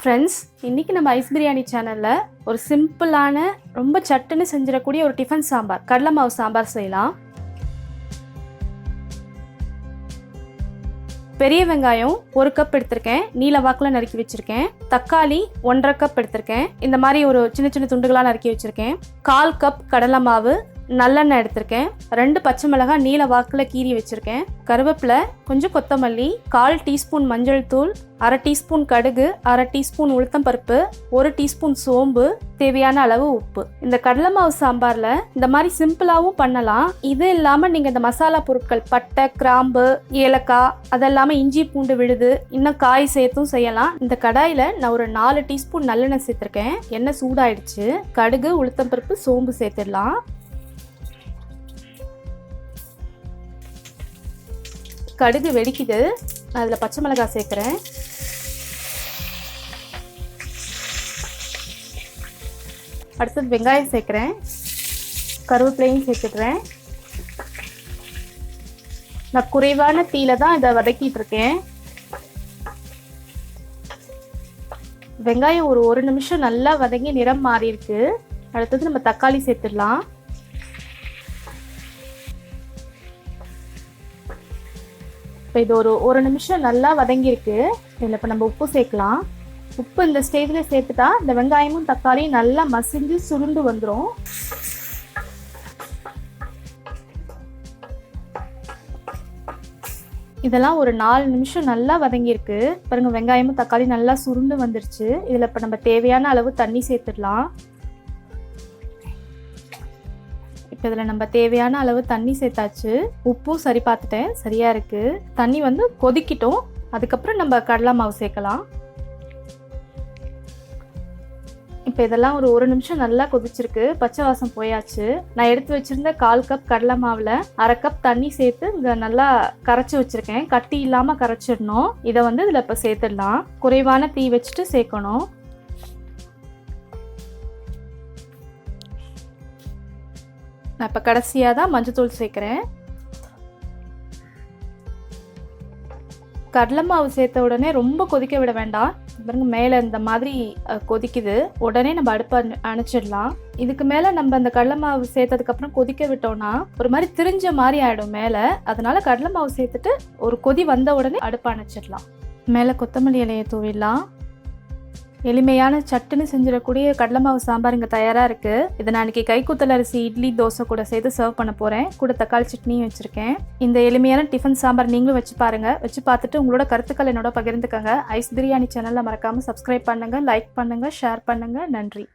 Friends, இன்றைக்கி நம்ம ice biryani சேனலில் ஒரு சிம்பிளான ரொம்ப சட்டுன்னு செஞ்சிடக்கூடிய ஒரு டிஃபன் சாம்பார், கடலை மாவு சாம்பார் செய்யலாம். பெரிய வெங்காயம் 1 கப் எடுத்திருக்கேன், நீல வாக்கில் நறுக்கி வச்சுருக்கேன். தக்காளி 1.5 கப் எடுத்திருக்கேன், இந்த மாதிரி ஒரு சின்ன சின்ன துண்டுகளாக நறுக்கி வச்சுருக்கேன். 1/4 கப் கடலை மாவு, நல்லெண்ணெய் எடுத்திருக்கேன். 2 பச்சை மிளகாய் நீல வாக்கில் கீறி வச்சுருக்கேன். கருவேப்பிலை, கொஞ்சம் கொத்தமல்லி, 1/4 டீஸ்பூன் மஞ்சள் தூள், 1/2 டீஸ்பூன் கடுகு, 1/2 டீஸ்பூன் உளுத்தம்பருப்பு, 1 டீஸ்பூன் சோம்பு, தேவையான அளவு உப்பு. இந்த கடலை மாவு சாம்பாரில் இந்த மாதிரி சிம்பிளாகவும் பண்ணலாம். இது இல்லாமல் நீங்கள் இந்த மசாலா பொருட்கள் பட்டை, கிராம்பு, ஏலக்காய், அதெல்லாமல் இஞ்சி பூண்டு விழுது, இன்னும் காய் சேர்த்தும் செய்யலாம். இந்த கடாயில் நான் ஒரு 4 டீஸ்பூன் நல்லெண்ணெய் சேர்த்துருக்கேன். எண்ணெய் சூடாயிடுச்சு. கடுகு, உளுத்தம்பருப்பு, சோம்பு சேர்த்துடலாம். கடுகு வெடிக்குது. நான் அதில் பச்சை மிளகாய் சேர்க்குறேன். அடுத்தது வெங்காயம் சேர்க்குறேன். கருவேப்பிலையும் சேர்த்துக்கிறேன். நான் குறைவான தீயில தான் இதை வதக்கிட்டு இருக்கேன். வெங்காயம் ஒரு 1 நிமிஷம் நல்லா வதங்கி நிறம் மாறி இருக்கு. அடுத்தது நம்ம தக்காளி சேர்த்துடலாம். இப்போ இது ஒரு 1 நிமிஷம் நல்லா வதங்கியிருக்கு. இதில் இப்போ நம்ம உப்பு சேர்க்கலாம். உப்பு இந்த ஸ்டேஜில் சேர்த்துட்டா இந்த வெங்காயமும் தக்காளியும் நல்லா மசிஞ்சு சுருண்டு வந்துடும். இதெல்லாம் ஒரு 4 நிமிஷம் நல்லா வதங்கியிருக்கு. பாருங்க, வெங்காயமும் தக்காளி நல்லா சுருண்டு வந்துருச்சு. இதில் இப்போ நம்ம தேவையான அளவு தண்ணி சேர்த்துடலாம். இப்போ இதில் நம்ம தேவையான அளவு தண்ணி சேர்த்தாச்சு. உப்பும் சரி பார்த்துட்டேன், சரியாக இருக்குது. தண்ணி வந்து கொதிக்கிட்டோம். அதுக்கப்புறம் நம்ம கடலை மாவு சேர்க்கலாம். இப்போ இதெல்லாம் ஒரு 1 நிமிஷம் நல்லா கொதிச்சிருக்கு. பச்சை வாசம் போயாச்சு. நான் எடுத்து வச்சுருந்த 1/4 கப் கடலை மாவில் 1/2 கப் தண்ணி சேர்த்து இங்கே நல்லா கரைச்சி வச்சுருக்கேன். கட்டி இல்லாமல் கரைச்சிடணும். இதை வந்து இதில் இப்போ சேர்த்துடலாம். குறைவான தீ வச்சுட்டு சேர்க்கணும். நான் இப்போ கடைசியாக தான் மஞ்சத்தூள் சேர்க்குறேன். கடலை மாவு சேர்த்த உடனே ரொம்ப கொதிக்க விட வேண்டாம். பாருங்க, மேலே இந்த மாதிரி கொதிக்குது. உடனே நம்ம அடுப்பை அணைச்சிடலாம். இதுக்கு மேலே நம்ம அந்த கடலை மாவு சேர்த்ததுக்கப்புறம் கொதிக்க விட்டோம்னா ஒரு மாதிரி திரிஞ்ச மாதிரி ஆகிடும் மேலே. அதனால கடலை மாவு சேர்த்துட்டு ஒரு கொதி வந்த உடனே அடுப்பை அணைச்சிடலாம். மேலே கொத்தமல்லி இலையை தூவிடலாம். எளிமையான சட்டுன்னு செஞ்சிடக்கூடிய கடலை மாவு சாம்பார் இங்கே தயாராக இருக்குது. இதை நான் இன்றைக்கி கைக்குத்தல் அரிசி இட்லி தோசை கூட சேர்த்து சர்வ் பண்ண போகிறேன். கூட தக்காளி சட்னியும் வச்சுருக்கேன். இந்த எளிமையான டிஃபன் சாம்பார் நீங்களும் வச்சு பாருங்கள். வச்சு பார்த்துட்டு உங்களோட கருத்துக்கள் என்னோட பகிர்ந்துக்கங்க. ஐஸ் பிரியாணி சேனலில் மறக்காமல் சப்ஸ்கிரைப் பண்ணுங்கள், லைக் பண்ணுங்கள், ஷேர் பண்ணுங்கள். நன்றி.